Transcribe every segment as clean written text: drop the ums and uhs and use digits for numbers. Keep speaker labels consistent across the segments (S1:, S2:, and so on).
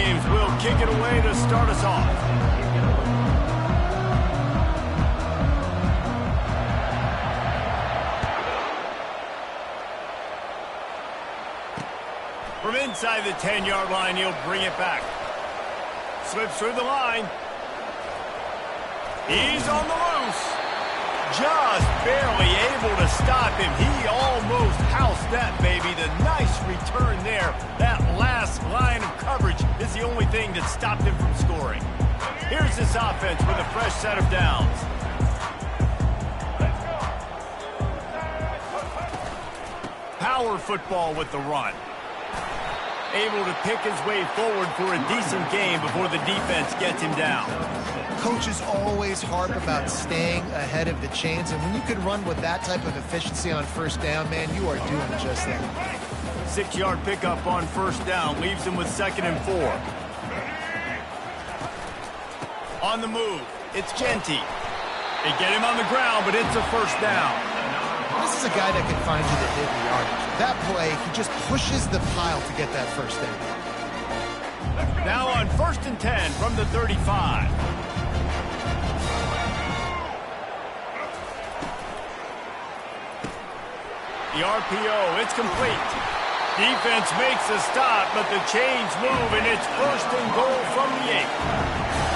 S1: James will kick it away to start us off. From inside the 10-yard line, he'll bring it back. Slips through the line. He's on the loose. Just barely able to stop him. He almost housed that baby. The nice return there. That last line of coverage is the only thing that stopped him from scoring. Here's this offense with a fresh set of downs. Power football with the run. Able to pick his way forward for a decent game before the defense gets him down.
S2: Coaches always harp about staying ahead of the chains, and when you can run with that type of efficiency on first down, man, you are doing just that.
S1: 6-yard pickup on first down leaves him with 2nd and 4. On the move, it's Genty. They get him on the ground, but it's a first down.
S2: This is a guy that can find you the hidden yardage. That play, he just pushes the pile to get that first down.
S1: Now on 1st and 10 from the 35. The RPO, it's complete. Defense makes a stop, but the chains move, and it's 1st and goal from the 8.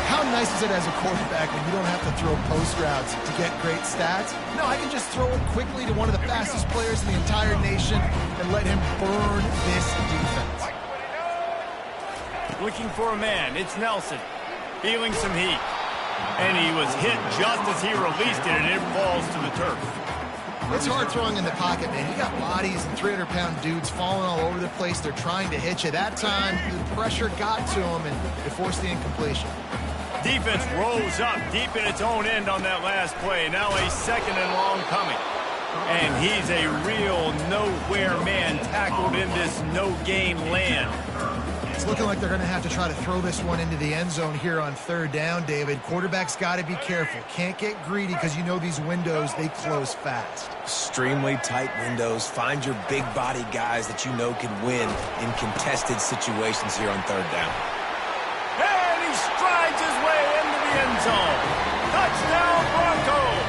S2: How nice is it as a quarterback when you don't have to throw post routes to get great stats? No, I can just throw it quickly to one of the fastest players in the entire nation and let him burn this defense.
S1: Looking for a man, it's Nelson. Feeling some heat. And he was hit just as he released it, and it falls to the turf.
S2: It's hard throwing in the pocket, man. You got bodies and 300-pound dudes falling all over the place. They're trying to hit you. That time, the pressure got to him, and it forced the incompletion.
S1: Defense rose up deep in its own end on that last play. Now a 2nd and long coming. And he's a real nowhere man tackled in this no-gain land.
S2: It's looking like they're going to have to try to throw this one into the end zone here on 3rd down, David. Quarterback's got to be careful. Can't get greedy because you know these windows, they close fast.
S3: Extremely tight windows. Find your big body guys that you know can win in contested situations here on 3rd down.
S1: And he strides his way into the end zone. Touchdown, Broncos!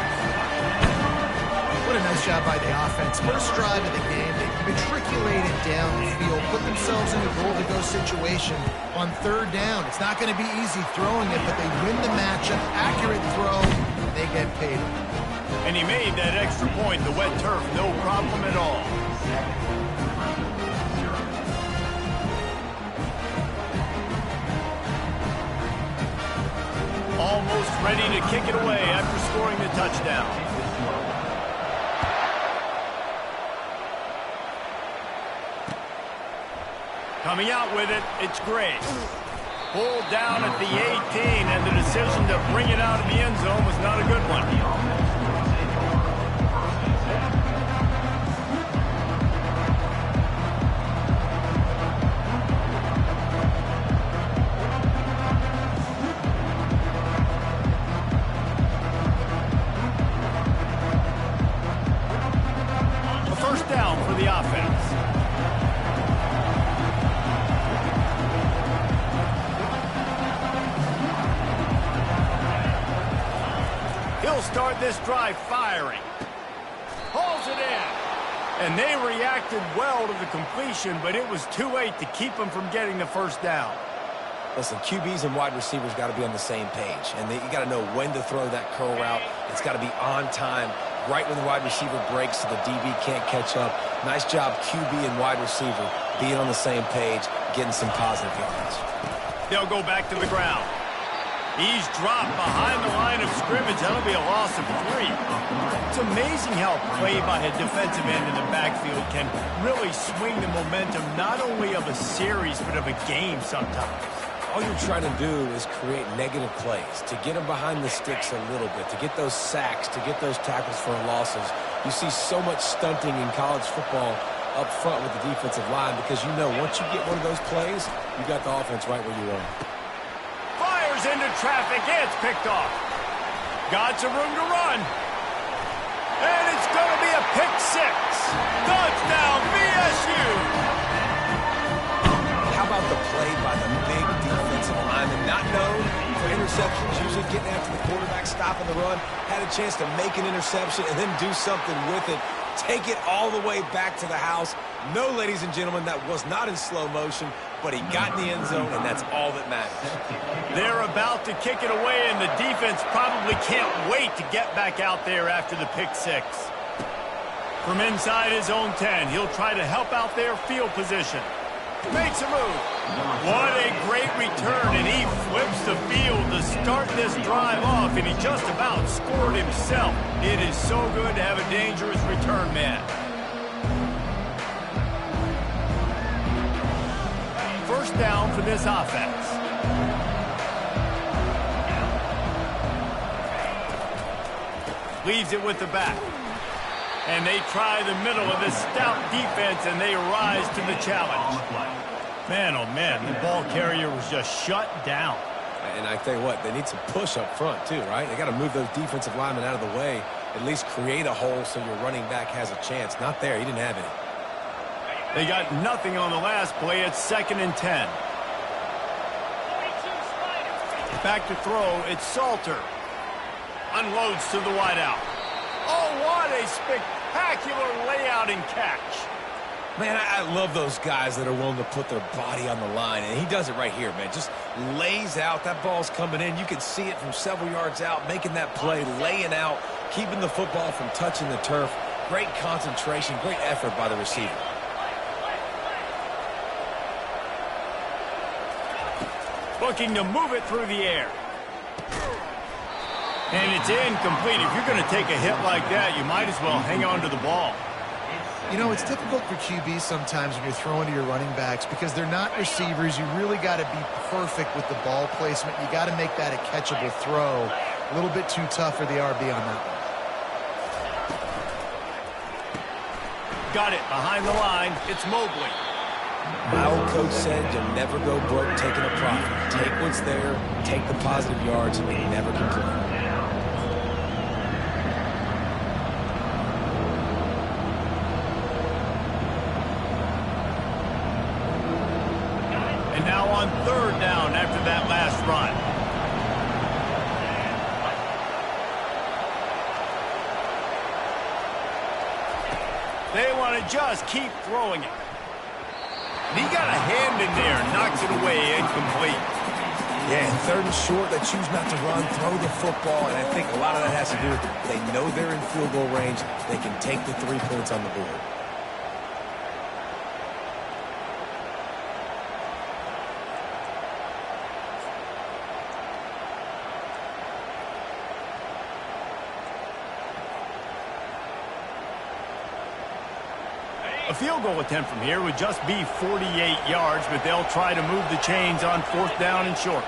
S2: What a nice job by the offense. First drive of the game, they matriculated down the field, put themselves in a goal-to-go situation on 3rd down. It's not going to be easy throwing it, but they win the matchup, accurate throw, and they get paid.
S1: And he made that extra point, the wet turf, no problem at all. Almost ready to kick it away after scoring the touchdown. Coming out with it, it's Gray. Pulled down at the 18, and the decision to bring it out of the end zone was not a good one. A first down for the offense. He'll start this drive firing. Pulls it in. And they reacted well to the completion, but it was too late to keep them from getting the first down.
S3: Listen, QBs and wide receivers got to be on the same page, and you got to know when to throw that curl route. It's got to be on time, right when the wide receiver breaks so the DB can't catch up. Nice job, QB and wide receiver, being on the same page, getting some positive yards.
S1: They'll go back to the ground. He's dropped behind the line of scrimmage. That'll be a loss of 3. It's amazing how play by a defensive end in the backfield can really swing the momentum not only of a series but of a game sometimes.
S3: All you're trying to do is create negative plays, to get them behind the sticks a little bit, to get those sacks, to get those tackles for losses. You see so much stunting in college football up front with the defensive line because you know once you get one of those plays, you got the offense right where you want.
S1: Fires into traffic. It's picked off. Got some room to run. And it's going to be a pick 6. Touchdown, BSU.
S3: How about the play by the big defense? receptions, usually getting after the quarterback, stopping the run, had a chance to make an interception and then do something with it. Take it all the way back to the house. No, ladies and gentlemen, that was not in slow motion, but he got in the end zone, and that's all that matters.
S1: They're about to kick it away, and the defense probably can't wait to get back out there after the pick six. From inside his own 10, he'll try to help out their field position. Makes a move. What a great return, and he flips the field to start this drive off, and he just about scored himself. It is so good to have a dangerous return man. First down for this offense. Leaves it with the back. And they try the middle of this stout defense, and they rise to the challenge. Man, oh man, the ball carrier was just shut down.
S3: And I tell you what, they need some push up front too, right? They got to move those defensive linemen out of the way, at least create a hole so your running back has a chance. Not there, he didn't have any.
S1: They got nothing on the last play. It's 2nd and 10. Back to throw, it's Salter. Unloads to the wideout. Oh, what a spectacular layout and catch.
S3: Man, I love those guys that are willing to put their body on the line, and he does it right here, man. Just lays out. That ball's coming in. You can see it from several yards out, making that play, laying out, keeping the football from touching the turf. Great concentration, great effort by the receiver.
S1: Looking to move it through the air. And it's incomplete. If you're going to take a hit like that, you might as well hang on to the ball.
S2: You know, it's difficult for QBs sometimes when you're throwing to your running backs because they're not receivers. You really got to be perfect with the ball placement. You got to make that a catchable throw. A little bit too tough for the RB on that one.
S1: Got it behind the line. It's Mobley.
S3: My old coach said you'll never go broke taking a profit. Take what's there, take the positive yards, and never complain.
S1: And now on 3rd down after that last run. They want to just keep throwing it. He got a hand in there, knocks it away, incomplete.
S3: Yeah, 3rd and short, they choose not to run, throw the football, and I think a lot of that has to do with they know they're in field goal range. They can take the 3 points on the board.
S1: A field goal attempt from here would just be 48 yards, but they'll try to move the chains on 4th down and short.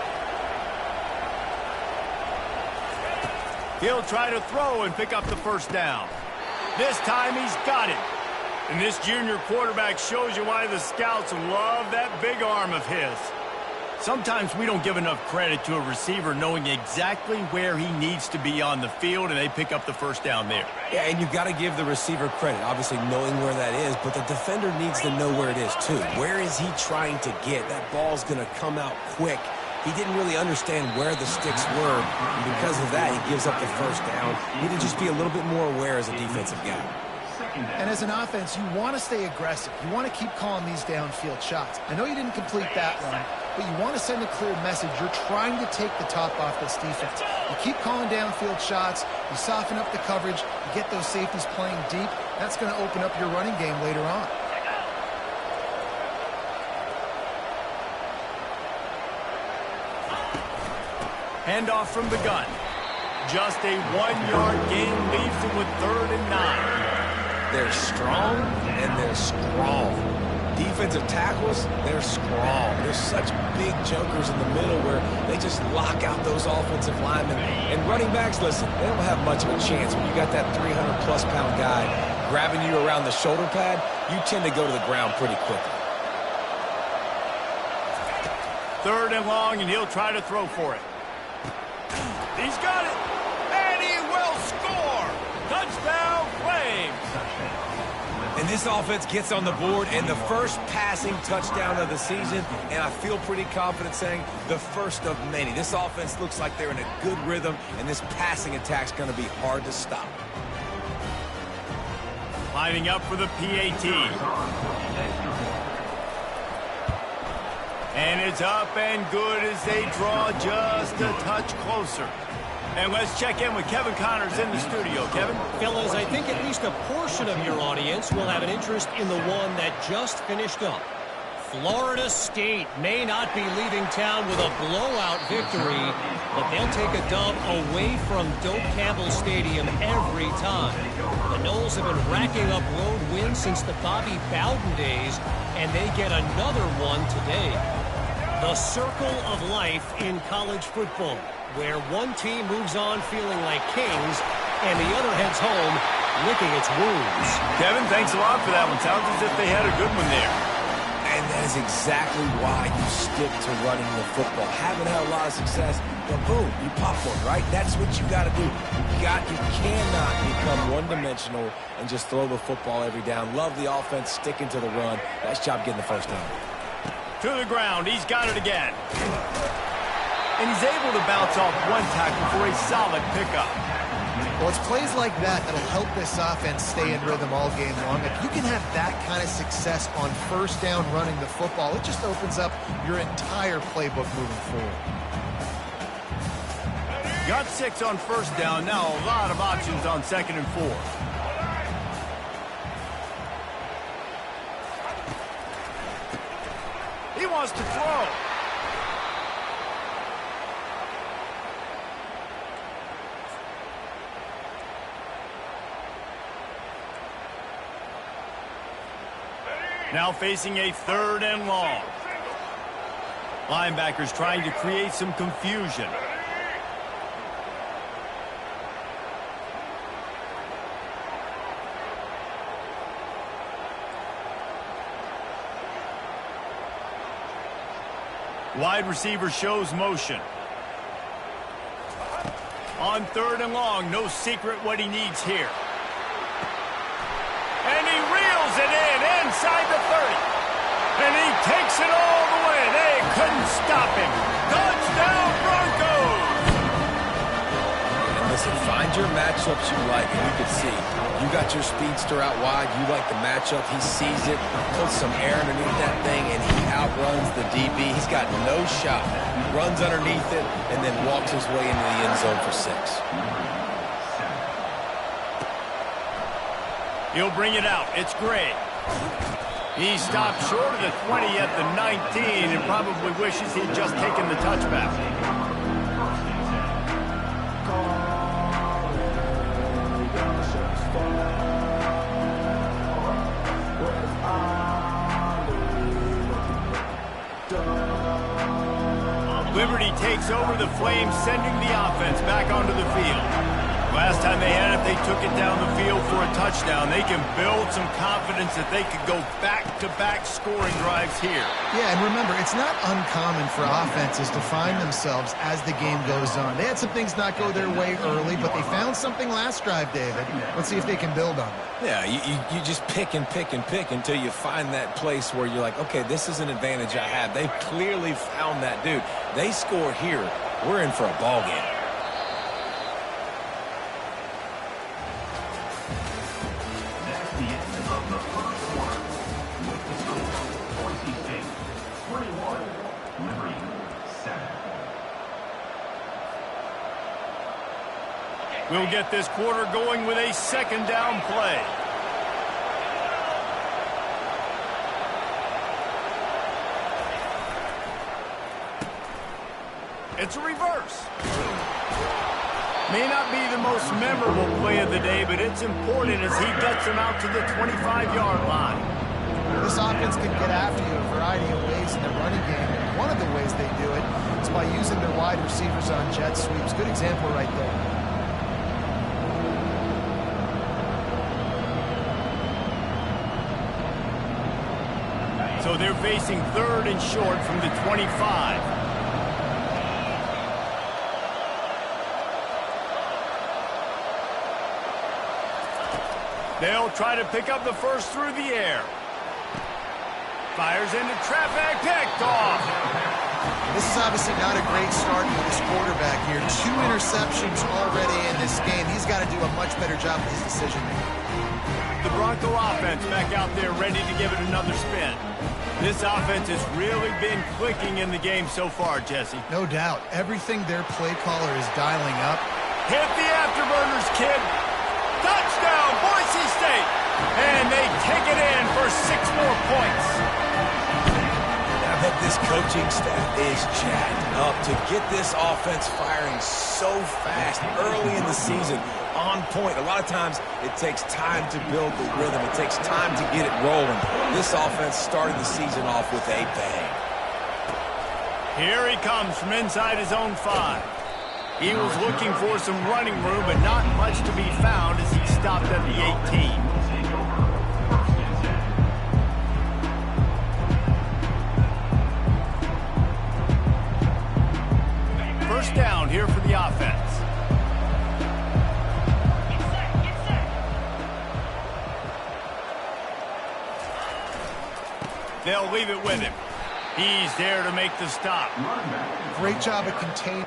S1: He'll try to throw and pick up the 1st down. This time he's got it. And this junior quarterback shows you why the scouts love that big arm of his. Sometimes we don't give enough credit to a receiver knowing exactly where he needs to be on the field, and they pick up the 1st down there.
S3: Yeah, and you've got to give the receiver credit, obviously knowing where that is, but the defender needs to know where it is too. Where is he trying to get? That ball's going to come out quick. He didn't really understand where the sticks were, and because of that, he gives up the 1st down. He need to just be a little bit more aware as a defensive guy.
S2: And as an offense, you want to stay aggressive. You want to keep calling these downfield shots. I know you didn't complete that one, but you want to send a clear message. You're trying to take the top off this defense. You keep calling downfield shots. You soften up the coverage. You get those safeties playing deep. That's going to open up your running game later on.
S1: Handoff from the gun. Just a 1-yard gain leaves them with 3rd and 9.
S3: They're strong and they're strong. Defensive tackles, they're strong. They're such big jokers in the middle where they just lock out those offensive linemen. And running backs, listen, they don't have much of a chance. When you got that 300-plus pound guy grabbing you around the shoulder pad, you tend to go to the ground pretty quickly.
S1: 3rd and long, and he'll try to throw for it. He's got it, and he will score. Touchdown, Flames.
S3: And And this offense gets on the board and the first passing touchdown of the season, and I feel pretty confident saying the first of many. This offense looks like they're in a good rhythm, and this passing attack's going to be hard to stop.
S1: Lining up for the PAT. And it's up and good as they draw just a touch closer. And let's check in with Kevin Connors in the studio. Kevin?
S4: Fellas, I think at least a portion of your audience will have an interest in the one that just finished up. Florida State may not be leaving town with a blowout victory, but they'll take a dub away from Doak Campbell Stadium every time. The Noles have been racking up road wins since the Bobby Bowden days, and they get another one today. The circle of life in college football, where one team moves on feeling like kings and the other heads home licking its wounds.
S1: Kevin, thanks a lot for that one. Sounds as if they had a good one there.
S3: And that is exactly why you stick to running the football. Haven't had a lot of success, but boom, you pop one, right? That's what you got to do. You cannot become one-dimensional and just throw the football every down. Love the offense, sticking to the run. Nice job getting the first down.
S1: To the ground, he's got it again. And he's able to bounce off one tackle for a solid pickup.
S2: Well, it's plays like that that'll help this offense stay in rhythm all game long. If you can have that kind of success on first down running the football, it just opens up your entire playbook moving forward.
S1: Got 6 on first down. Now a lot of options on 2nd and 4. He wants to throw. Now facing a 3rd and long. Linebackers trying to create some confusion. Wide receiver shows motion. On 3rd and long, no secret what he needs here. And he reels it in inside the 30. And he takes it all the way. They couldn't stop him. Touchdown, Broncos!
S3: And listen, find your matchups you like, and you can see. You got your speedster out wide. You like the matchup. He sees it, puts some air underneath that thing, and he outruns the DB. He's got no shot. Runs underneath it, and then walks his way into the end zone for 6.
S1: He'll bring it out. It's Gray. He stopped short of the 20 at the 19 and probably wishes he'd just taken the touchback. Liberty takes over the Flames, sending the offense back onto the field. Last time they had it, they took it down the field for a touchdown. They can build some confidence that they could go back-to-back scoring drives here.
S2: Yeah, and remember, it's not uncommon for offenses to find themselves as the game goes on. They had some things not go their way early, but they found something last drive, David. Let's see if they can build on it.
S3: Yeah, you just pick and pick and pick until you find that place where you're like, okay, this is an advantage I have. They've clearly found that, dude. They score here. We're in for a ball game.
S1: We'll get this quarter going with a 2nd down play. It's a reverse. May not be the most memorable play of the day, but it's important as he gets him out to the 25-yard line.
S2: This offense can get after you a variety of ways in the running game, and one of the ways they do it is by using their wide receivers on jet sweeps. Good example right there.
S1: So they're facing 3rd and short from the 25. They'll try to pick up the first through the air. Fires into traffic, picked off.
S2: This is obviously not a great start for this quarterback here. 2 interceptions already in this game. He's got to do a much better job with his decision-making.
S1: The Bronco offense back out there ready to give it another spin. This offense has really been clicking in the game so far, Jesse.
S2: No doubt. Everything their play caller is dialing up.
S1: Hit the afterburners, kid. Touchdown, Boise State. And they take it in for 6 more points.
S3: I bet this coaching staff is jacked up to get this offense firing so fast early in the season, on point. A lot of times it takes time to build the rhythm. It takes time to get it rolling. This offense started the season off with a bang.
S1: Here he comes from inside his own 5. He was looking for some running room, but not much to be found as he stopped at the 18. First down here for the offense. They'll leave it with him. He's there to make the stop.
S2: Great job of containing.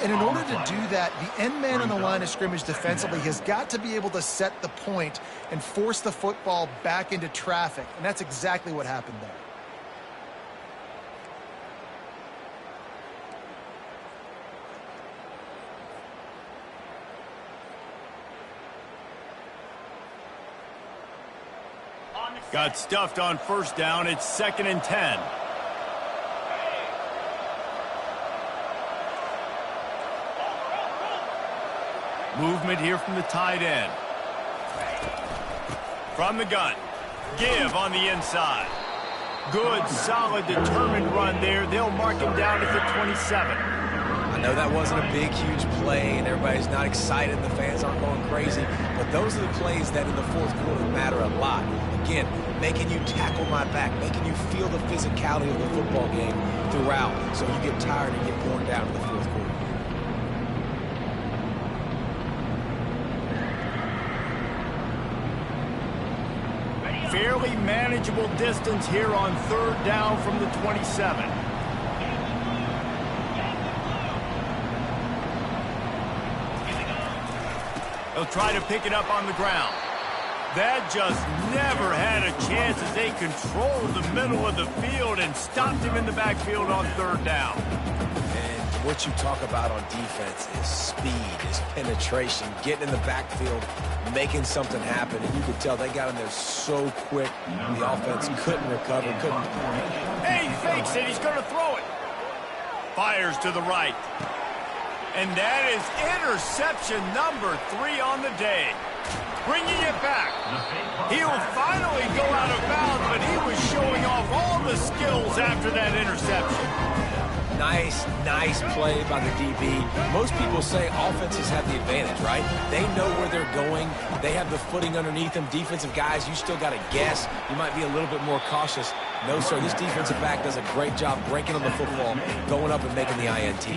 S2: And in order to do that, the end man on the line of scrimmage defensively has got to be able to set the point and force the football back into traffic. And that's exactly what happened there.
S1: Got stuffed on first down. It's 2nd and 10. Movement here from the tight end. From the gun. Give on the inside. Good, solid, determined run there. They'll mark him down at the 27.
S3: I know that wasn't a big, huge play, and everybody's not excited. The fans aren't going crazy. But those are the plays that in the fourth quarter matter a lot. Again, making you tackle my back, making you feel the physicality of the football game throughout, so you get tired and get worn down in the fourth quarter.
S1: Fairly manageable distance here on 3rd down from the 27. They'll try to pick it up on the ground. That just never had a chance as they controlled the middle of the field and stopped him in the backfield on 3rd down.
S3: And what you talk about on defense is speed, is penetration, getting in the backfield, making something happen. And you could tell they got in there so quick. The offense couldn't recover, couldn't.
S1: Hey, he fakes it. He's going to throw it. Fires to the right. And that is interception number 3 on the day. Bringing it back. He'll finally go out of bounds, but he was showing off all the skills after that interception.
S3: Nice play by the DB. Most people say offenses have the advantage, right? They know where they're going. They have the footing underneath them. Defensive guys, you still got to guess. You might be a little bit more cautious. No, sir, this defensive back does a great job breaking on the football, going up and making the INT.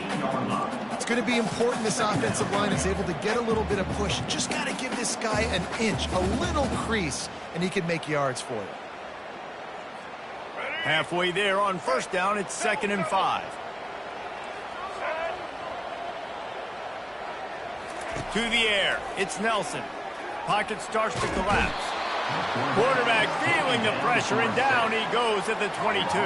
S2: It's going to be important this offensive line is able to get a little bit of push. Just got to give this guy an inch, a little crease, and he can make yards for you.
S1: Halfway there on first down, it's 2nd and 5. To the air, it's Nelson. Pocket starts to collapse. Quarterback feeling the pressure, and down he goes at the 22.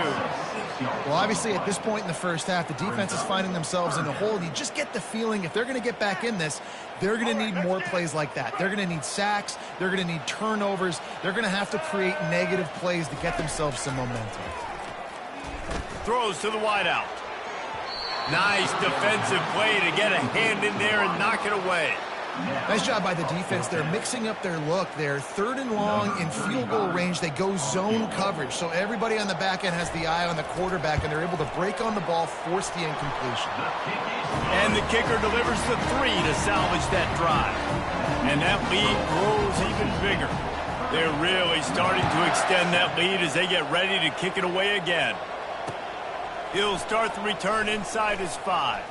S2: Well, obviously, at this point in the first half, the defense is finding themselves in a hole. You just get the feeling if they're going to get back in this, they're going to need more plays like that. They're going to need sacks. They're going to need turnovers. They're going to have to create negative plays to get themselves some momentum.
S1: Throws to the wideout. Nice defensive play to get a hand in there and knock it away.
S2: Nice job by the defense. They're mixing up their look. They're 3rd and long in field goal range. They go zone coverage, so everybody on the back end has the eye on the quarterback, and they're able to break on the ball, force the incompletion.
S1: And the kicker delivers the 3 to salvage that drive. And that lead grows even bigger. They're really starting to extend that lead as they get ready to kick it away again. He'll start the return inside his 5.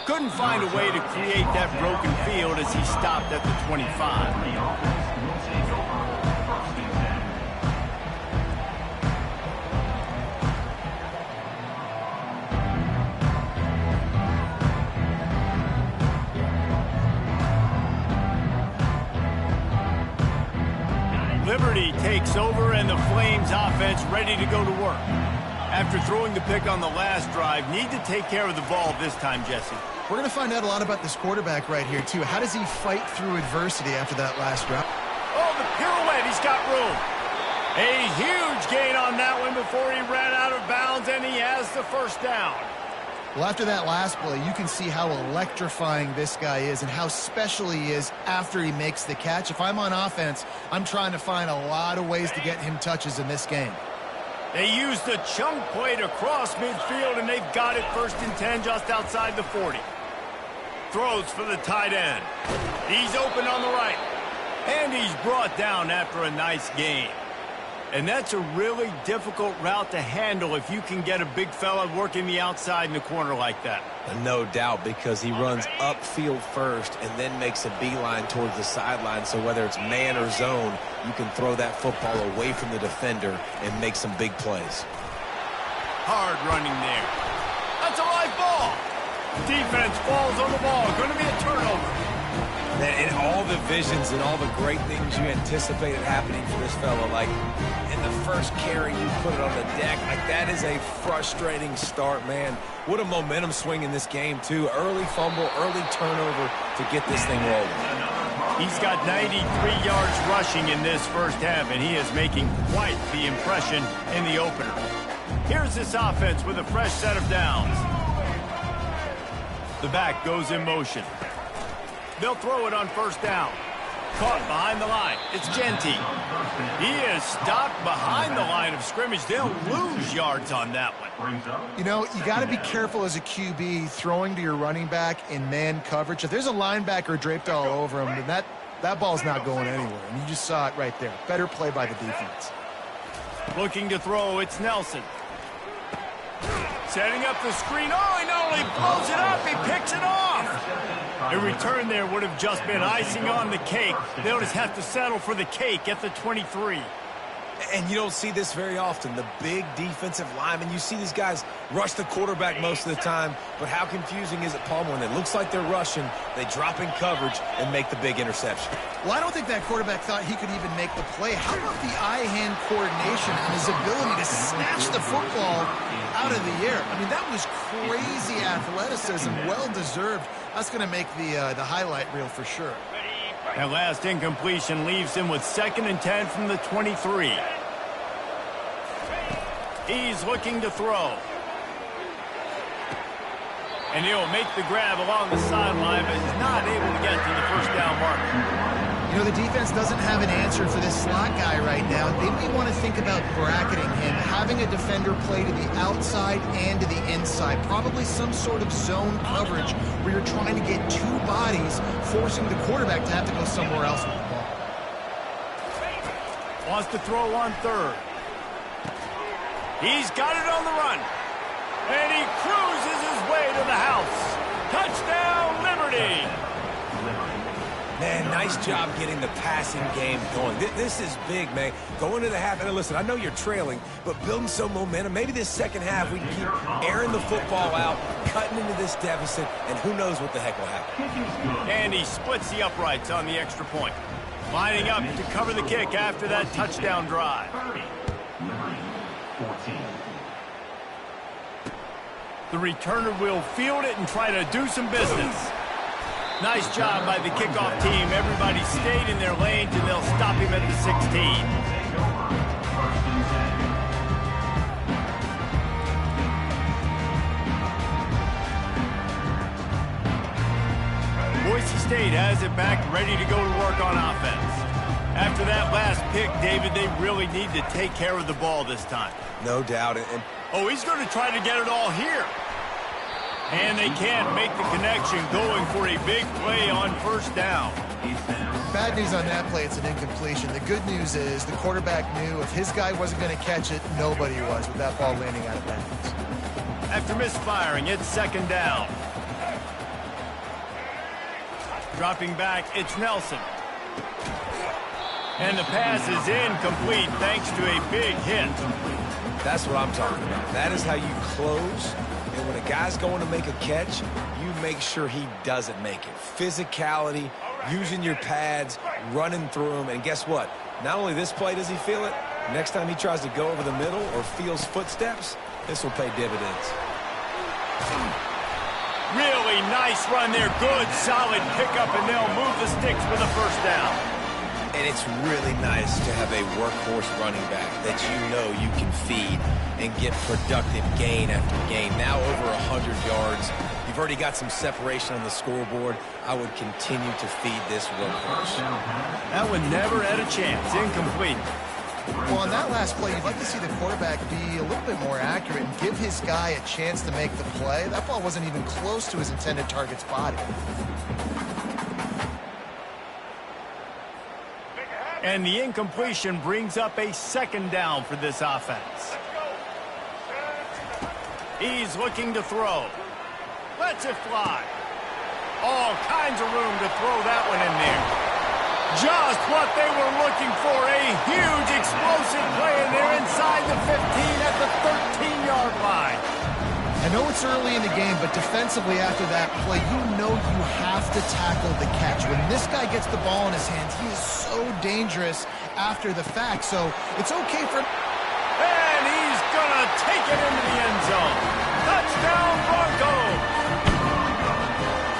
S1: Couldn't find a way to create that broken field as he stopped at the 25. Liberty takes over and the Flames offense ready to go to work. After throwing the pick on the last drive, need to take care of the ball this time, Jesse.
S2: We're going to find out a lot about this quarterback right here, too. How does he fight through adversity after that last drive?
S1: Oh, the pirouette. He's got room. A huge gain on that one before he ran out of bounds, and he has the first down.
S2: Well, after that last play, you can see how electrifying this guy is and how special he is after he makes the catch. If I'm on offense, I'm trying to find a lot of ways to get him touches in this game.
S1: They used the chunk play to cross midfield, and they've got it 1st and 10 just outside the 40. Throws for the tight end. He's open on the right. And he's brought down after a nice gain. And that's a really difficult route to handle if you can get a big fella working the outside in the corner like that.
S3: No doubt, because he runs upfield first and then makes a beeline towards the sideline. So whether it's man or zone, you can throw that football away from the defender and make some big plays.
S1: Hard running there. That's a live ball. Defense falls on the ball. Going to be a turnover.
S3: And all the visions and all the great things you anticipated happening for this fella, like in the first carry you put it on the deck, like that is a frustrating start, man. What a momentum swing in this game, too. Early fumble, early turnover to get this thing rolling.
S1: He's got 93 yards rushing in this first half, and he is making quite the impression in the opener. Here's this offense with a fresh set of downs. The back goes in motion. They'll throw it on 1st down. Caught behind the line. It's Genty. He is stopped behind the line of scrimmage. They'll lose yards on that one.
S2: You know, you got to be careful as a QB throwing to your running back in man coverage. If there's a linebacker draped all over him, then that ball's not going anywhere. And you just saw it right there. Better play by the defense.
S1: Looking to throw, it's Nelson. Setting up the screen. Oh, he not only blows it up, he picks it off. A return there would have just been icing on the cake. They'll just have to settle for the cake at the 23.
S3: And you don't see this very often. The big defensive linemen, you see these guys rush the quarterback most of the time, but how confusing is it, Palmer, when it looks like they're rushing, they drop in coverage and make the big interception?
S2: Well, I don't think that quarterback thought he could even make the play. How about the eye-hand coordination and his ability to snatch the football out of the air? I mean, that was crazy athleticism, well-deserved. That's going to make the highlight reel for sure.
S1: That last incompletion leaves him with 2nd and 10 from the 23. He's looking to throw. And he'll make the grab along the sideline, but is not able to get to the 1st down marker.
S2: You know, the defense doesn't have an answer for this slot guy right now. They may want to think about bracketing him, having a defender play to the outside and to the inside. Probably some sort of zone coverage where you're trying to get 2 bodies, forcing the quarterback to have to go somewhere else with the ball.
S1: Wants to throw on 3rd. He's got it on the run. And he cruises his way to the house. Touchdown, Liberty!
S3: Man, nice job getting the passing game going. This is big, man. Going to the half, and listen, I know you're trailing, but building some momentum. Maybe this second half we can keep airing the football out, cutting into this deficit, and who knows what the heck will happen.
S1: And he splits the uprights on the extra point. Lining up to cover the kick after that touchdown drive. The returner will field it and try to do some business. Nice job by the kickoff team. Everybody stayed in their lanes, and they'll stop him at the 16. Boise State has it back, ready to go to work on offense. After that last pick, David, they really need to take care of the ball this time.
S3: No doubt.
S1: Oh, he's going to try to get it all here. And they can't make the connection, going for a big play on first down.
S2: Bad news on that play, it's an incompletion. The good news is the quarterback knew if his guy wasn't going to catch it, nobody was with that ball landing out of bounds.
S1: After misfiring, it's second down. Dropping back, it's Nelson. And the pass is incomplete thanks to a big hit.
S3: That's what I'm talking about. That is how you close. And when a guy's going to make a catch, you make sure he doesn't make it. Physicality, using your pads, running through them. And guess what? Not only this play does he feel it, next time he tries to go over the middle or feels footsteps, this will pay dividends.
S1: Really nice run there. Good, solid pickup, and they'll move the sticks for the first down.
S3: And it's really nice to have a workhorse running back that you know you can feed and get productive gain after gain. Now over 100 yards. You've already got some separation on the scoreboard. I would continue to feed this workhorse.
S1: That one never had a chance. Incomplete.
S2: Well, on that last play, you'd like to see the quarterback be a little bit more accurate and give his guy a chance to make the play. That ball wasn't even close to his intended target's body.
S1: And the incompletion brings up a second down for this offense. He's looking to throw. Lets it fly. All kinds of room to throw that one in there. Just what they were looking for. A huge explosive play in there inside the 15 at the 13-yard line.
S2: I know it's early in the game, but defensively after that play, you know you have to tackle the catch. When this guy gets the ball in his hands, he is so dangerous after the fact. So it's okay for...
S1: And he's going to take it into the end zone. Touchdown, Broncos!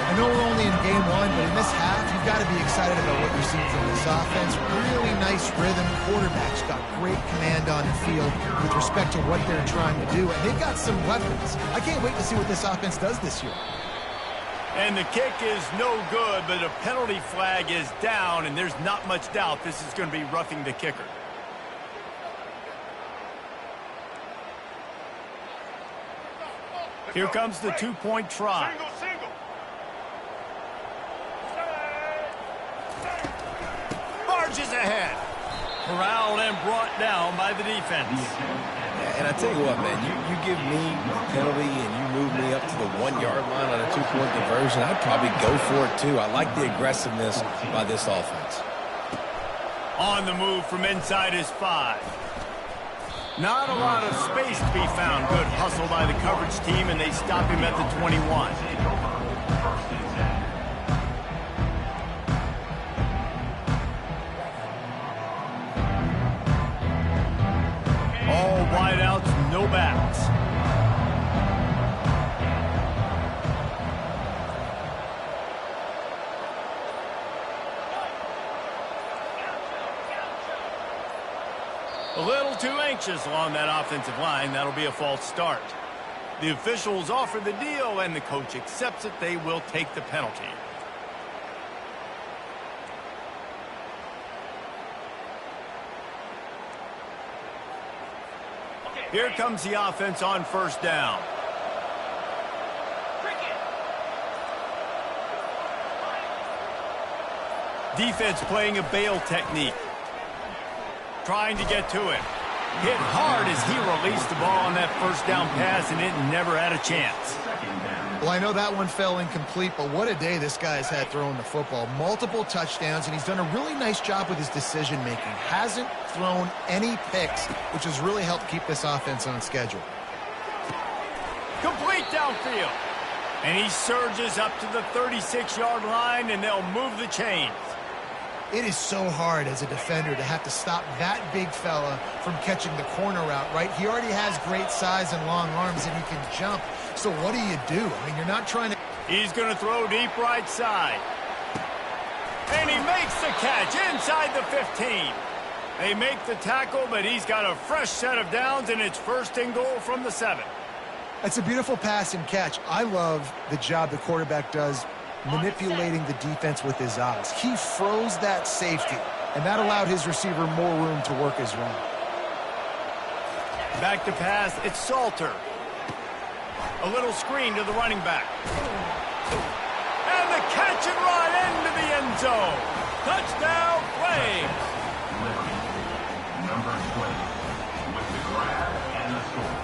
S2: I know we're only in game one, but in this half, you've got to be excited about what you're seeing from this offense. Really nice rhythm. Quarterback's got great command on the field with respect to what they're trying to do. And they've got some weapons. I can't wait to see what this offense does this year.
S1: And the kick is no good, but a penalty flag is down, and there's not much doubt this is going to be roughing the kicker. Here comes the two-point try. Barges ahead. Corralled and brought down by the defense.
S3: And I tell you what, man, you give me a penalty and you move me up to the 1-yard line on a two-point conversion, I'd probably go for it too. I like the aggressiveness by this offense.
S1: On the move from inside his 5. Not a lot of space to be found. Good hustle by the coverage team, and they stop him at the 21. All wideouts, no backs. A little too anxious along that offensive line. That'll be a false start. The officials offer the deal, and the coach accepts it. They will take the penalty. Here comes the offense on first down. Defense playing a bail technique. Trying to get to him. Hit hard as he released the ball on that first down pass, and it never had a chance.
S2: Well, I know that one fell incomplete, but what a day this guy has had throwing the football. Multiple touchdowns, and he's done a really nice job with his decision-making. Hasn't thrown any picks, which has really helped keep this offense on schedule.
S1: Complete downfield. And he surges up to the 36-yard line, and they'll move the chains.
S2: It is so hard as a defender to have to stop that big fella from catching the corner route, right? He already has great size and long arms, and he can jump. So what do you do? I mean, you're not trying to...
S1: He's going to throw deep right side. And he makes the catch inside the 15. They make the tackle, but he's got a fresh set of downs, and it's first and goal from the 7.
S2: It's a beautiful pass and catch. I love the job the quarterback does manipulating the defense with his eyes. He froze that safety, and that allowed his receiver more room to work his run.
S1: Back to pass, it's Salter. A little screen to the running back. And the catch and run into the end zone. Touchdown, Flames.
S5: Number 20 with the grab and the score.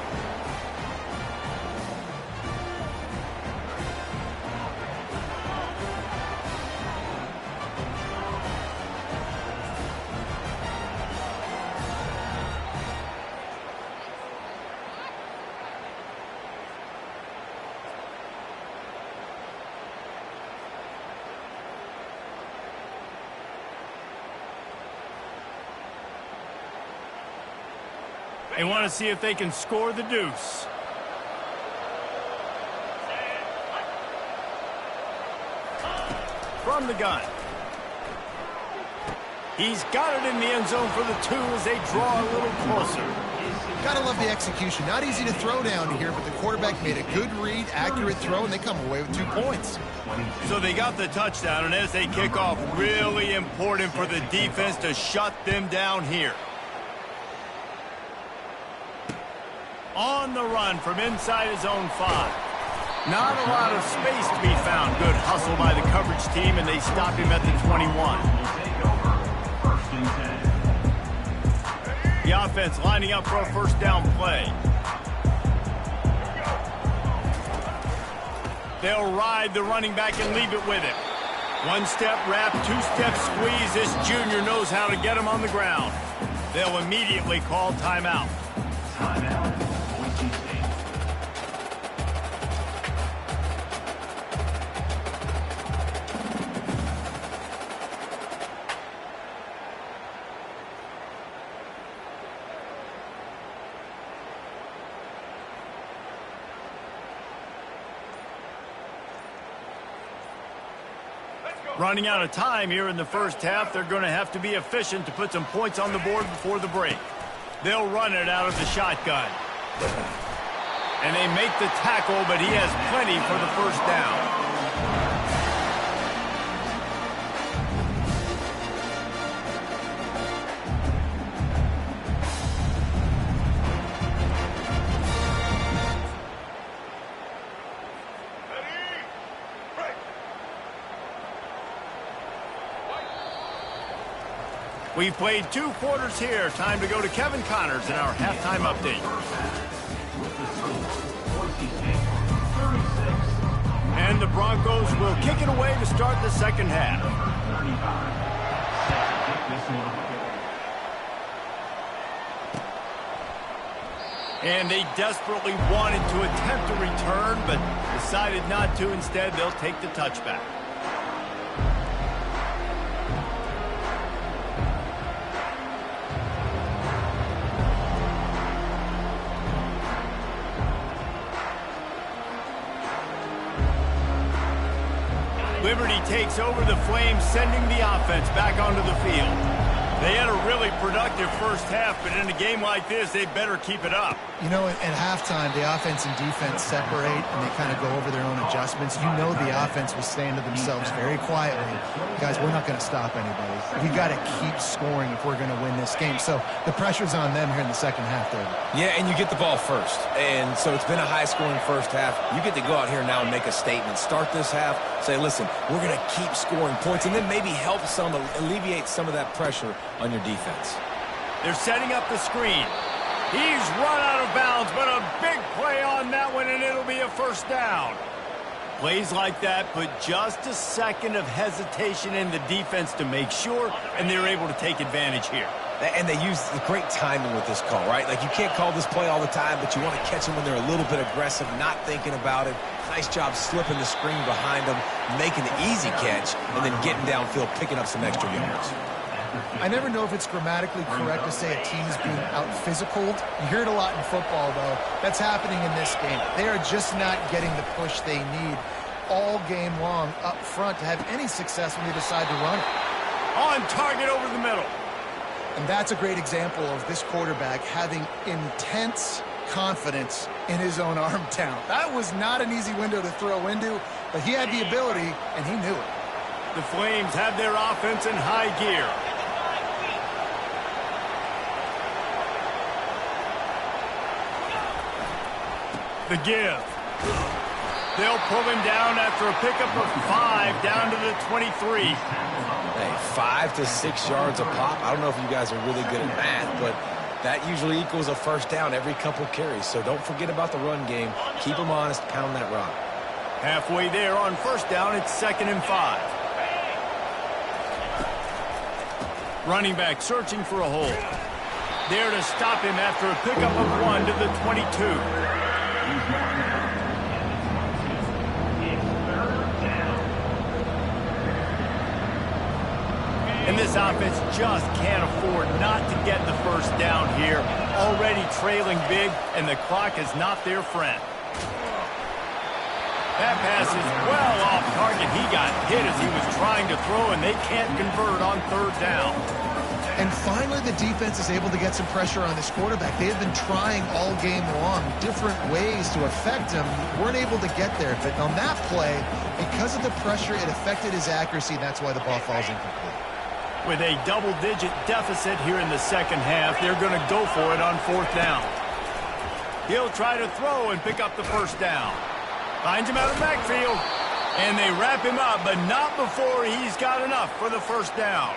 S1: They want to see if they can score the deuce. From the gun. He's got it in the end zone for the 2 as they draw a little closer.
S2: Gotta love the execution. Not easy to throw down here, but the quarterback made a good read, accurate throw, and they come away with 2 points.
S1: So they got the touchdown, and as they kick off, really important for the defense to shut them down here. On the run from inside his own 5. Not a lot of space to be found. Good hustle by the coverage team, and they stop him at the 21. The offense lining up for a first down play. They'll ride the running back and leave it with him. 1-step wrap, 2-step squeeze. This junior knows how to get him on the ground. They'll immediately call timeout.
S5: Timeout.
S1: Running out of time here in the first half. They're going to have to be efficient to put some points on the board before the break. They'll run it out of the shotgun. And they make the tackle, but he has plenty for the first down. We've played 2 quarters here. Time to go to Kevin Connors in our halftime update. And the Broncos will kick it away to start the second half. And they desperately wanted to attempt a return, but decided not to. Instead, they'll take the touchback. Liberty takes over the Flames, sending the offense back onto the field. They had a really productive first half, but in a game like this, they better keep it up.
S2: You know, at halftime, the offense and defense separate, and they kind of go over their own adjustments. You know the offense was saying to themselves very quietly, guys, we're not going to stop anybody. We got to keep scoring if we're going to win this game. So the pressure's on them here in the second half, David.
S3: Yeah, and you get the ball first. And so it's been a high-scoring first half. You get to go out here now and make a statement. Start this half, say, listen, we're going to keep scoring points, and then maybe help some, alleviate some of that pressure on your defense.
S1: They're setting up the screen. He's run out of bounds, but a big play on that one, and it'll be a first down. Plays like that put just a second of hesitation in the defense to make sure, and they're able to take advantage here.
S3: And they use the great timing with this call, right? Like, you can't call this play all the time, but you want to catch them when they're a little bit aggressive, not thinking about it. Nice job slipping the screen behind them, making the easy catch, and then getting downfield, picking up some extra yards.
S2: I never know if it's grammatically correct to say a team is being out-physicaled. You hear it a lot in football, though. That's happening in this game. They are just not getting the push they need all game long up front to have any success when they decide to run it.
S1: On target over the middle.
S2: And that's a great example of this quarterback having intense confidence in his own arm talent. That was not an easy window to throw into, but he had the ability, and he knew it.
S1: The Flames have their offense in high gear. The give. They'll pull him down after a pickup of 5 down to the 23.
S3: Hey, 5 to 6 yards a pop. I don't know if you guys are really good at math, but that usually equals a first down every couple carries. So don't forget about the run game. Keep them honest. Pound that rock.
S1: Halfway there on first down, it's 2nd and 5. Running back searching for a hole. There to stop him after a pickup of 1 to the 22. And this offense just can't afford not to get the first down here. Already trailing big, and the clock is not their friend. That pass is well off target. He got hit as he was trying to throw, and they can't convert on 3rd down.
S2: And finally, the defense is able to get some pressure on this quarterback. They have been trying all game long different ways to affect him. Weren't able to get there. But on that play, because of the pressure, it affected his accuracy. That's why the ball falls incomplete.
S1: With a double-digit deficit here in the second half, they're going to go for it on 4th down. He'll try to throw and pick up the first down. Finds him out of the backfield, and they wrap him up, but not before he's got enough for the first down.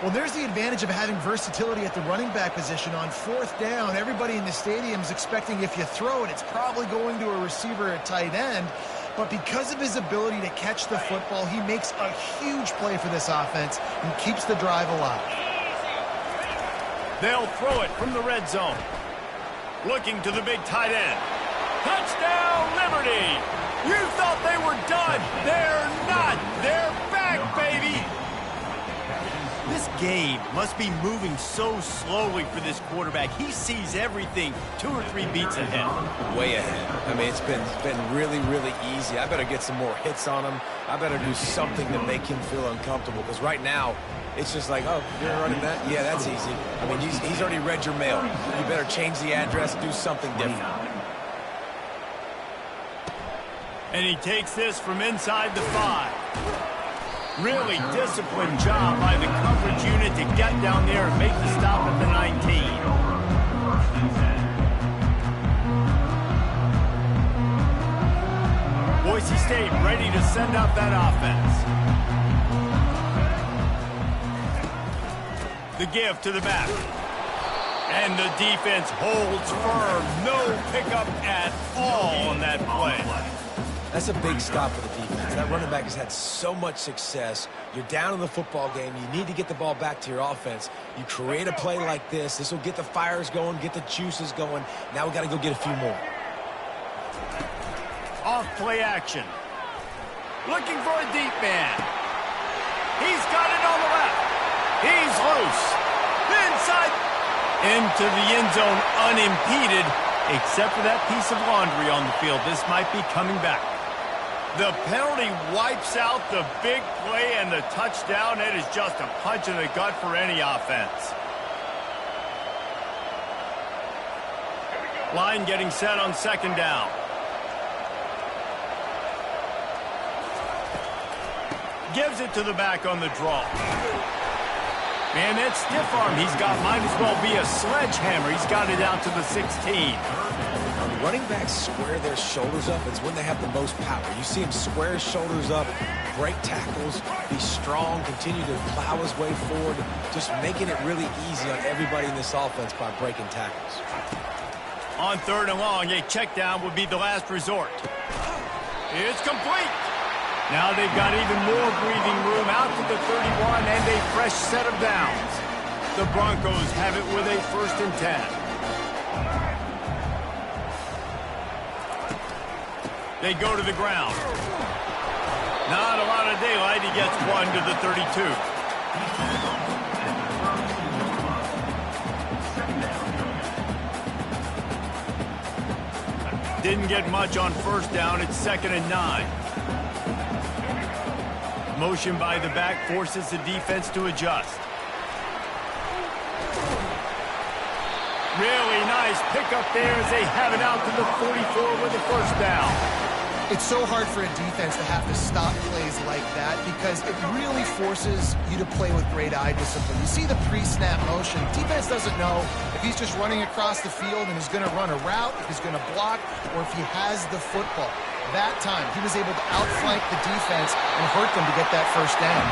S2: Well, there's the advantage of having versatility at the running back position. On 4th down, everybody in the stadium is expecting if you throw it, it's probably going to a receiver at tight end. But because of his ability to catch the football, he makes a huge play for this offense and keeps the drive alive.
S1: They'll throw it from the red zone. Looking to the big tight end. Touchdown, Liberty! You thought they were done. They're not. They're back, baby! This game must be moving so slowly for this quarterback. He sees everything 2 or 3 beats ahead.
S3: Way ahead. I mean, it's been really, really easy. I better get some more hits on him. I better do something to make him feel uncomfortable, because right now, it's just like, oh, you're running that? Yeah, that's easy. I mean, he's already read your mail. You better change the address, do something different.
S1: And he takes this from inside the 5. Really disciplined job by the coverage unit to get down there and make the stop at the 19. Boise State ready to send out that offense. The give to the back. And the defense holds firm. No pickup at all on that play.
S3: That's a big stop for the defense. That running back has had so much success. You're down in the football game. You need to get the ball back to your offense. You create a play like this. This will get the fires going, get the juices going. Now we got to go get a few more.
S1: Off play action. Looking for a deep man. He's got it on the left. He's loose. Inside. Into the end zone unimpeded, except for that piece of laundry on the field. This might be coming back. The penalty wipes out the big play and the touchdown. It is just a punch in the gut for any offense. Line getting set on 2nd down. Gives it to the back on the draw. And that stiff arm he's got might as well be a sledgehammer. He's got it out to the 16.
S3: When running backs square their shoulders up, it's when they have the most power. You see him square his shoulders up, break tackles, be strong, continue to plow his way forward, just making it really easy on everybody in this offense by breaking tackles.
S1: On 3rd and long, a check down would be the last resort. It's complete. Now they've got even more breathing room out to the 31 and a fresh set of downs. The Broncos have it with a 1st and 10. They go to the ground. Not a lot of daylight. He gets 1 to the 32. Didn't get much on 1st down. It's 2nd and 9. Motion by the back forces the defense to adjust. Really nice pickup there as they have it out to the 44 with the first down.
S2: It's so hard for a defense to have to stop plays like that because it really forces you to play with great eye discipline. You see the pre-snap motion. Defense doesn't know if he's just running across the field and he's going to run a route, if he's going to block, or if he has the football. That time, he was able to outflank the defense and hurt them to get that first down.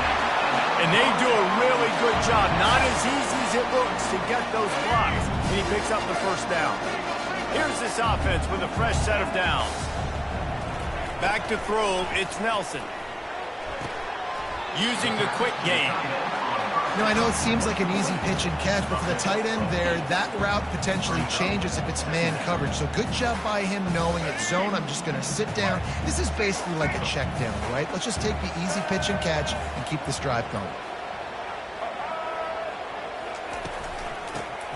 S1: And they do a really good job. Not as easy as it looks to get those blocks. And he picks up the first down. Here's this offense with a fresh set of downs. Back to throw, it's Nelson. Using the quick game.
S2: Now, I know it seems like an easy pitch and catch, but for the tight end there, that route potentially changes if it's man coverage. So good job by him knowing it's zone. I'm just going to sit down. This is basically like a check down, right? Let's just take the easy pitch and catch and keep this drive going.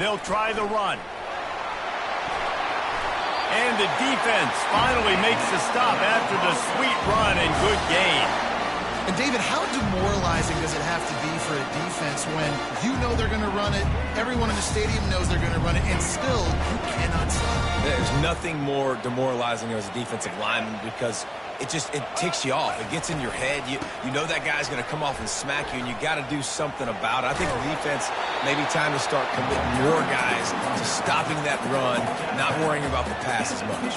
S1: They'll try the run. And the defense finally makes the stop after the sweet run and good gain.
S2: And David, how demoralizing does it have to be for a defense when you know they're going to run it, everyone in the stadium knows they're going to run it, and still you cannot stop?
S3: There's nothing more demoralizing as a defensive lineman because it ticks you off. It gets in your head. You know that guy's going to come off and smack you, and you got to do something about it. I think the defense maybe time to start committing more guys to stopping that run, not worrying about the pass as much.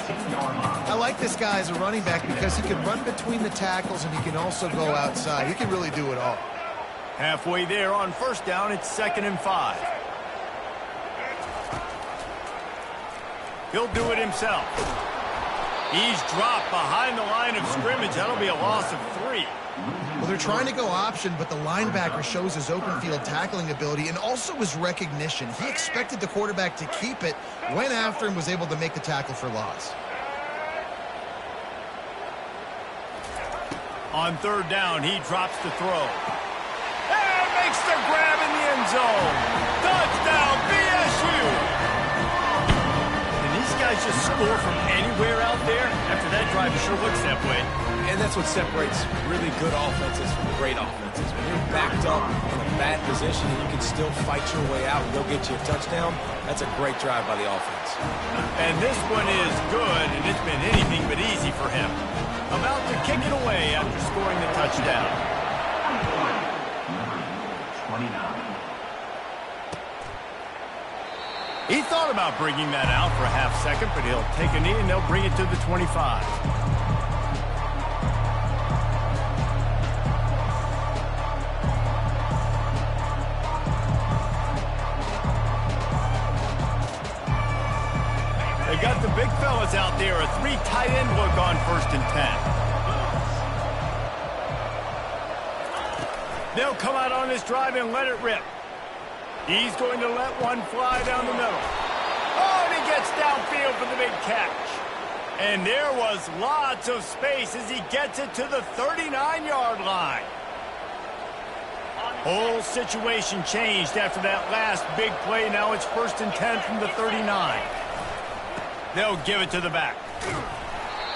S2: I like this guy as a running back because he can run between the tackles and he can also go outside. He can really do it all.
S1: Halfway there on first down, it's 2nd and 5. He'll do it himself. He's dropped behind the line of scrimmage. That'll be a loss of 3.
S2: Well, they're trying to go option, but the linebacker shows his open field tackling ability and also his recognition. He expected the quarterback to keep it, went after him, was able to make the tackle for loss.
S1: On 3rd down, he drops to throw. And makes the grab in the end zone. Touchdown, BSU! And these guys just score from anywhere out there. After that drive, it sure looks that way.
S3: And that's what separates really good offenses from great offenses. When you're backed up in a bad position and you can still fight your way out and go get you a touchdown, that's a great drive by the offense.
S1: And this one is good, and it's been anything but easy for him. About to kick it away after scoring the touchdown.
S5: 29.
S1: He thought about bringing that out for a half second, but he'll take a knee and they'll bring it to the 25. They got the big fellas out there, a 3 tight end look on 1st and 10. They'll come out on this drive and let it rip. He's going to let one fly down the middle. Oh, and he gets downfield for the big catch. And there was lots of space as he gets it to the 39-yard line. Whole situation changed after that last big play. Now it's 1st and 10 from the 39. They'll give it to the back.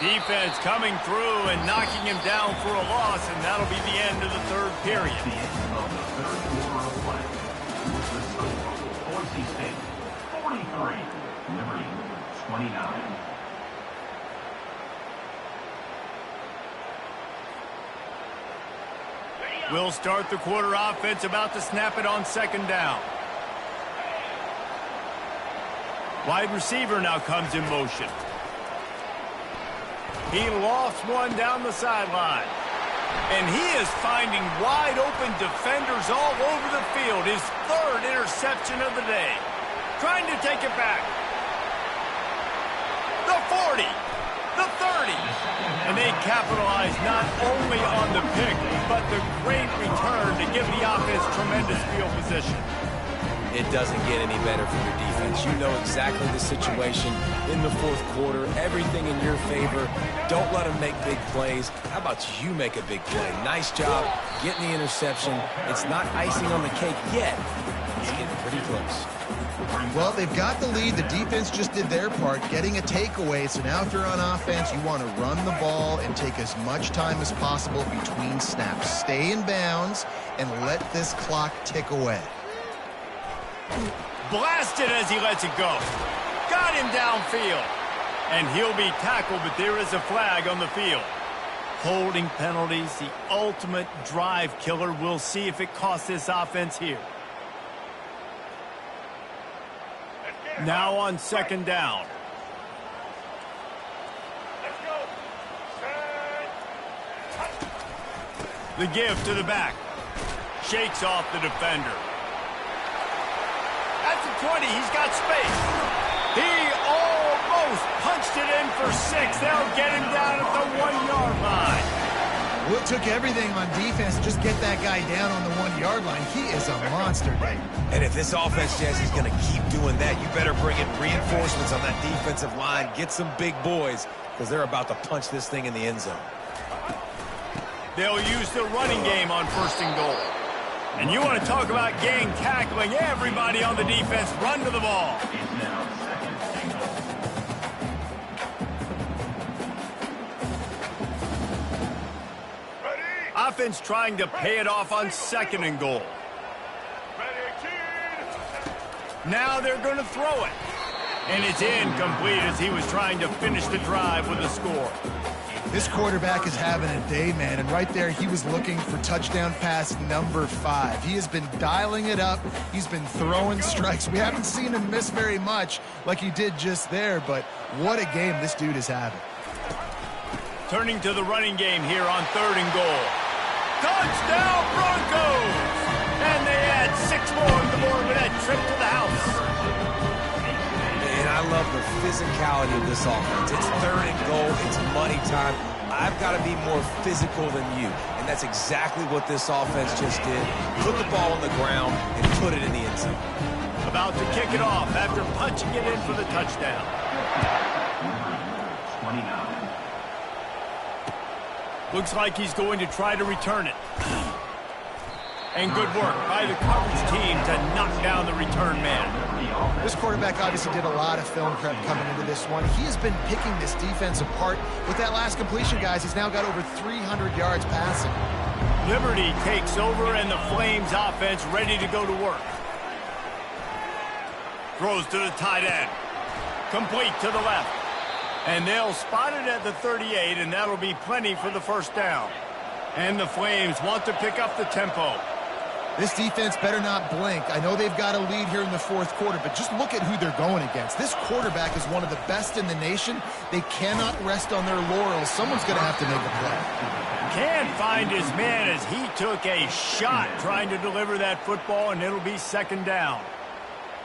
S1: Defense coming through and knocking him down for a loss, and that'll be the end of the 3rd period.
S5: The end of the 3rd quarter of play. Boise State 43, Liberty 29.
S1: We'll start the quarter offense, about to snap it on 2nd down. Wide receiver now comes in motion. He lofts one down the sideline. And he is finding wide open defenders all over the field. His 3rd interception of the day. Trying to take it back. The 40. The 30. And they capitalize not only on the pick, but the great return to give the offense tremendous field position.
S3: It doesn't get any better for your defense. You know exactly the situation in the 4th quarter. Everything in your favor. Don't let them make big plays. How about you make a big play? Nice job getting the interception. It's not icing on the cake yet. It's getting pretty close.
S2: Well, they've got the lead. The defense just did their part, getting a takeaway. So now if you're on offense, you want to run the ball and take as much time as possible between snaps. Stay in bounds and let this clock tick away.
S1: Blasted as he lets it go. Got him downfield. And he'll be tackled, but there is a flag on the field. Holding penalties, the ultimate drive killer. We'll see if it costs this offense here. Now on second down. The give to the back. Shakes off the defender. At the 20, he's got space. He almost punched it in for 6. They'll get him down at the 1-yard line.
S2: Well, it took everything on defense to just get that guy down on the 1-yard line. He is a monster, Dave.
S3: And if this offense, Jazz, is going to keep doing that, you better bring in reinforcements on that defensive line. Get some big boys, because they're about to punch this thing in the end zone.
S1: They'll use the running game on 1st and goal. And you want to talk about gang tackling. Everybody on the defense run to the ball. Offense trying to pay it off on 2nd and goal. Now they're going to throw it. And it's incomplete as he was trying to finish the drive with a score.
S2: This quarterback is having a day, man, and right there he was looking for touchdown pass number 5. He has been dialing it up. He's been throwing strikes. We haven't seen him miss very much like he did just there, but what a game this dude is having.
S1: Turning to the running game here on 3rd and goal. Touchdown Broncos! And they add 6 more on the board with that trip to the house.
S3: And I love the physicality of this offense. It's 3rd and goal. It's money time. I've got to be more physical than you. And that's exactly what this offense just did. Put the ball on the ground and put it in the end zone.
S1: About to kick it off after punching it in for the touchdown.
S5: 29.
S1: Looks like he's going to try to return it. And good work by the coverage team to knock down the return man.
S2: This quarterback obviously did a lot of film prep coming into this one. He has been picking this defense apart. With that last completion, guys, he's now got over 300 yards passing.
S1: Liberty takes over and the Flames offense ready to go to work. Throws to the tight end. Complete to the left. And they'll spot it at the 38, and that'll be plenty for the 1st down. And the Flames want to pick up the tempo.
S2: This defense better not blink. I know they've got a lead here in the 4th quarter, but just look at who they're going against. This quarterback is one of the best in the nation. They cannot rest on their laurels. Someone's going to have to make a play.
S1: Can't find his man as he took a shot trying to deliver that football, and it'll be 2nd down.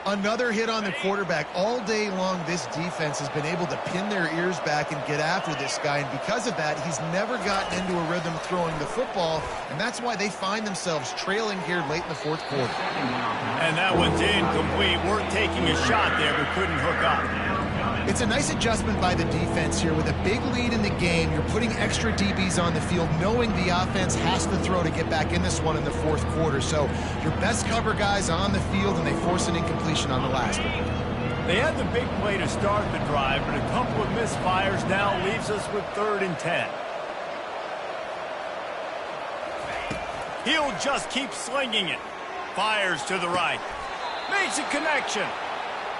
S2: Another hit on the quarterback. All day long, this defense has been able to pin their ears back and get after this guy, and because of that, he's never gotten into a rhythm throwing the football, and that's why they find themselves trailing here late in the 4th quarter.
S1: And that one's incomplete. We're taking a shot there, but couldn't hook up.
S2: It's a nice adjustment by the defense here. With a big lead in the game, you're putting extra DBs on the field, knowing the offense has to throw to get back in this one in the 4th quarter. So your best cover guys on the field, and they force an incompletion on the last one.
S1: They had the big play to start the drive, but a couple of misfires now leaves us with 3rd and 10. He'll just keep slinging it. Fires to the right. Makes a connection.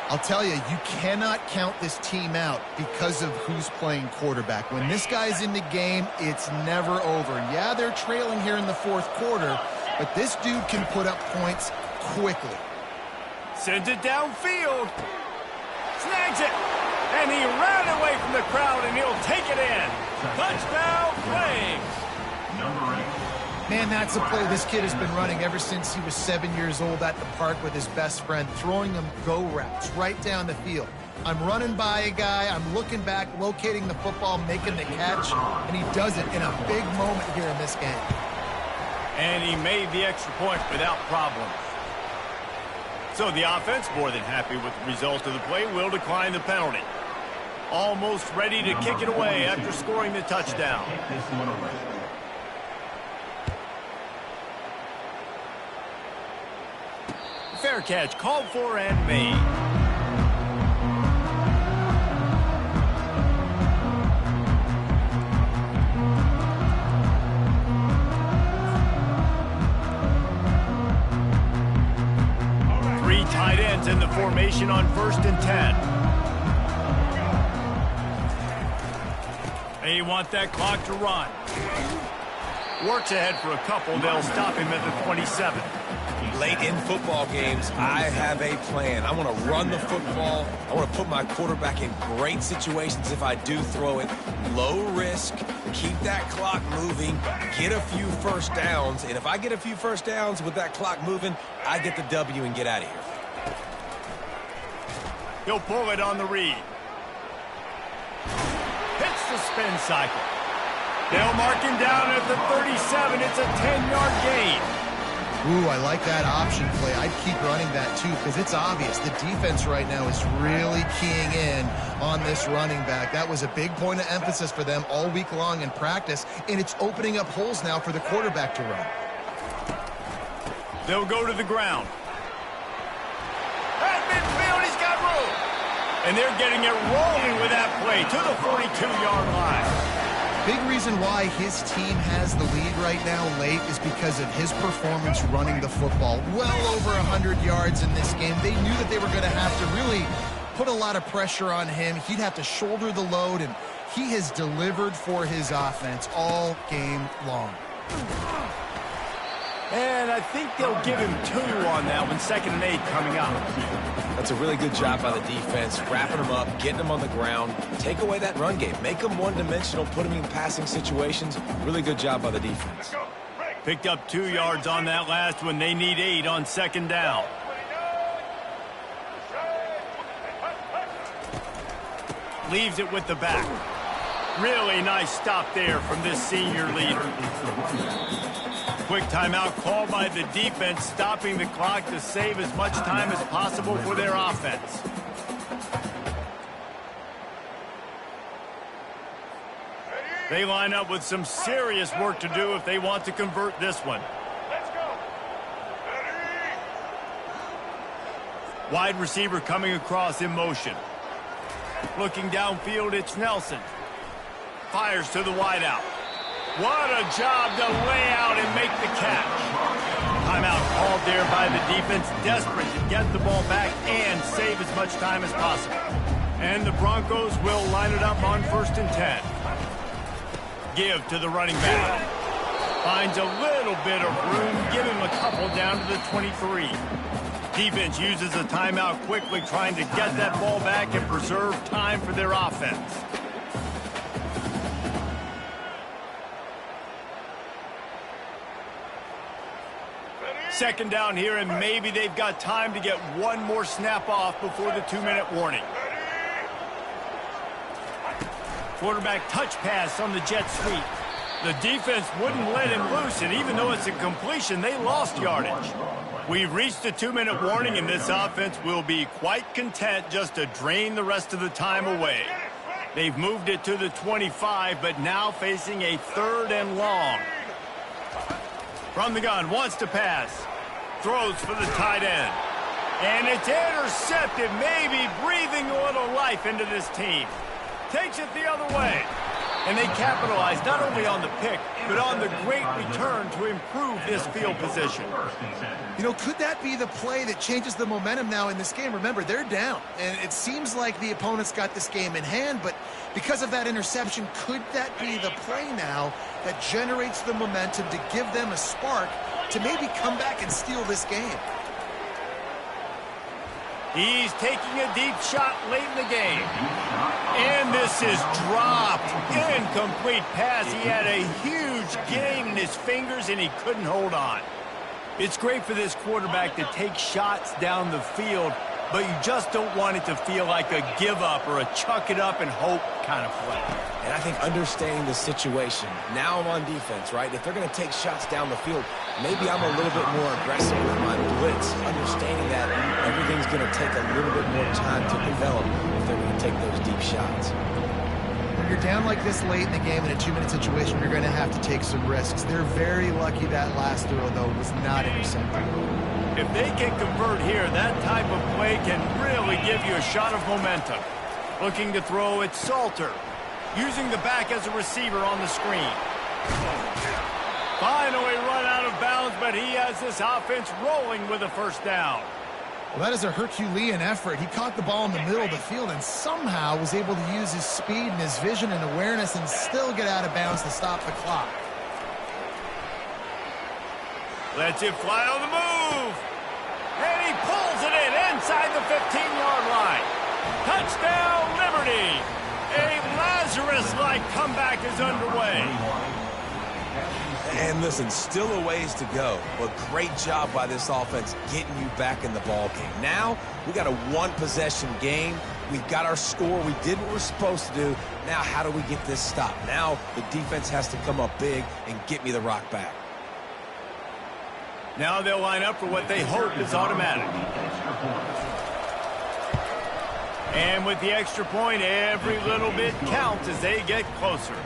S2: I'll tell you, you cannot count this team out because of who's playing quarterback. When this guy's in the game, it's never over. Yeah, they're trailing here in the 4th quarter, but this dude can put up points quickly.
S1: Sends it downfield. Snags it. And he ran away from the crowd, and he'll take it in. Touchdown, Flames.
S5: Number 8.
S2: Man, that's a play this kid has been running ever since he was 7 years old at the park with his best friend, throwing him go routes right down the field. I'm running by a guy, I'm looking back, locating the football, making the catch, and he does it in a big moment here in this game.
S1: And he made the extra point without problem. So the offense, more than happy with the result of the play, will decline the penalty. Almost ready to kick it away after scoring the touchdown.
S5: This one away.
S1: Fair catch called for and made. Three tight ends in the formation on 1st and 10. They want that clock to run. Works ahead for a couple. They'll stop him at the 27.
S3: Late in football games, I have a plan. I want to run the football. I want to put my quarterback in great situations if I do throw it. Low risk, keep that clock moving, get a few first downs. And if I get a few first downs with that clock moving, I get the W and get out of here.
S1: He'll pull it on the read. Hits the spin cycle. They'll mark him down at the 37. It's a 10-yard gain.
S2: Ooh, I like that option play. I'd keep running that, too, because it's obvious. The defense right now is really keying in on this running back. That was a big point of emphasis for them all week long in practice, and it's opening up holes now for the quarterback to run.
S1: They'll go to the ground. At midfield, he's got room. And they're getting it rolling with that play to the 42-yard line.
S2: Big reason why his team has the lead right now late is because of his performance running the football. Well over 100 yards in this game. They knew that they were going to have to really put a lot of pressure on him. He'd have to shoulder the load, and he has delivered for his offense all game long.
S1: And I think they'll give him 2 on that one, 2nd and 8 coming up.
S3: That's a really good job by the defense, wrapping them up, getting them on the ground. Take away that run game. Make them one-dimensional, put them in passing situations. Really good job by the defense.
S1: Picked up 2 yards on that last one. They need 8 on 2nd down. Leaves it with the back. Really nice stop there from this senior leader. Quick timeout called by the defense, stopping the clock to save as much time as possible for their offense. They line up with some serious work to do if they want to convert this one. Wide receiver coming across in motion. Looking downfield, it's Nelson. Fires to the wideout. What a job to lay out and make the catch. Timeout called there by the defense, desperate to get the ball back and save as much time as possible. And the Broncos will line it up on 1st and 10. Give to the running back. Finds a little bit of room. Give him a couple down to the 23. Defense uses a timeout quickly, trying to get that ball back and preserve time for their offense. Second down here, and maybe they've got time to get one more snap off before the 2-minute warning. Quarterback touch pass on the jet sweep. The defense wouldn't let him loose, and even though it's a completion, they lost yardage. We've reached the 2-minute warning, and this offense will be quite content just to drain the rest of the time away. They've moved it to the 25, but now facing a 3rd and long. From the gun, wants to pass. Throws for the tight end. And it's intercepted, maybe breathing a little life into this team. Takes it the other way. And they capitalize not only on the pick, but on the great return to improve this field position.
S2: You know, could that be the play that changes the momentum now in this game? Remember, they're down, and it seems like the opponent's got this game in hand, but because of that interception, could that be the play now that generates the momentum to give them a spark to maybe come back and steal this game?
S1: He's taking a deep shot late in the game. And this is dropped. Incomplete pass. He had a huge gain in his fingers, and he couldn't hold on. It's great for this quarterback to take shots down the field, but you just don't want it to feel like a give-up or a chuck-it-up and hope kind of play.
S3: And I think understanding the situation, now I'm on defense, right? If they're going to take shots down the field, maybe I'm a little bit more aggressive with my blitz, understanding that everything's going to take a little bit more time to develop if they're going to take those deep shots.
S2: When you're down like this late in the game in a 2-minute situation, you're going to have to take some risks. They're very lucky that last throw, though, was not intercepted.
S1: If they can convert here, that type of play can really give you a shot of momentum. Looking to throw, it's Salter. Using the back as a receiver on the screen. Finally run out of bounds, but he has this offense rolling with a 1st down.
S2: Well, that is a Herculean effort. He caught the ball in the middle of the field and somehow was able to use his speed and his vision and awareness and still get out of bounds to stop the clock.
S1: Lets it fly on the move. And he pulls it in inside the 15-yard line. Touchdown, Liberty. A Lazarus-like comeback is underway.
S3: And listen, still a ways to go, but great job by this offense getting you back in the ball game. Now, we got a one-possession game. We've got our score. We did what we're supposed to do. Now, how do we get this stopped? Now, the defense has to come up big and get me the rock back.
S1: Now they'll line up for what they hope is automatic. And with the extra point, every little bit counts as they get closer.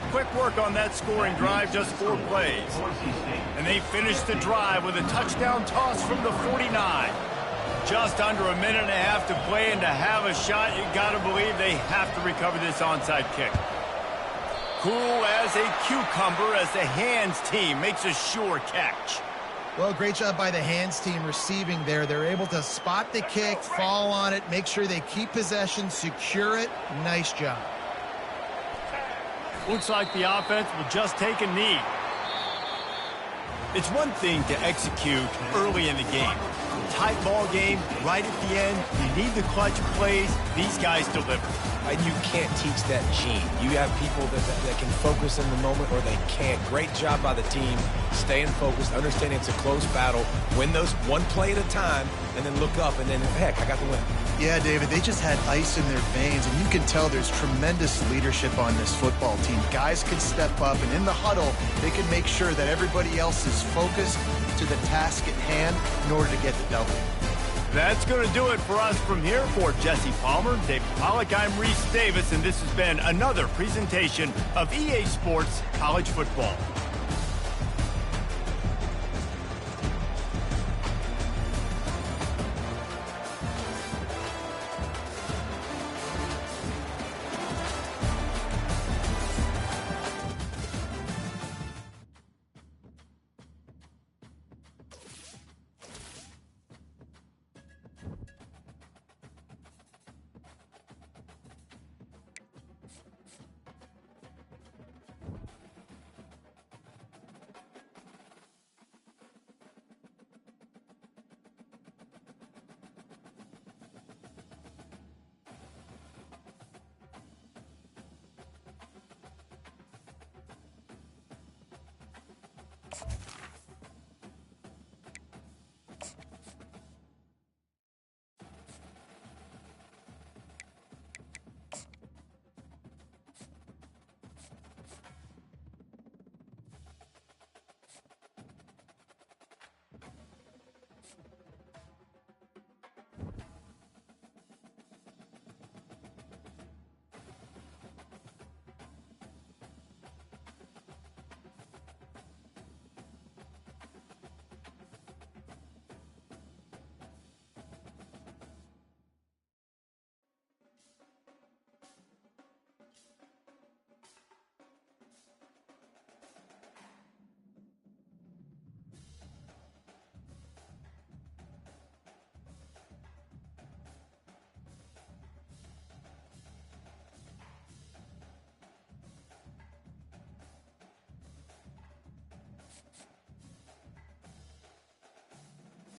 S1: Quick work on that scoring drive, just 4 plays. And they finish the drive with a touchdown toss from the 49. Just under a minute and a half to play, and to have a shot, you got to believe they have to recover this onside kick. Cool as a cucumber as the hands team makes a sure catch.
S2: Well, great job by the hands team receiving there. They're able to spot the kick, fall on it, make sure they keep possession, secure it. Nice job.
S1: Looks like the offense will just take a knee. It's one thing to execute early in the game. Tight ball game, right at the end, you need the clutch plays. These guys deliver.
S3: And you can't teach that gene. You have people that can focus in the moment or they can't. Great job by the team, staying focused, understanding it's a close battle, win those one play at a time, and then look up, and then, heck, I got the win.
S6: Yeah, David, they just had ice in their veins, and you can tell there's tremendous leadership on this football team. Guys can step up, and in the huddle, they can make sure that everybody else is focused to the task at hand in order to get the W.
S1: That's going to do it for us from here. For Jesse Palmer, David Pollack, I'm Reese Davis, and this has been another presentation of EA Sports College Football.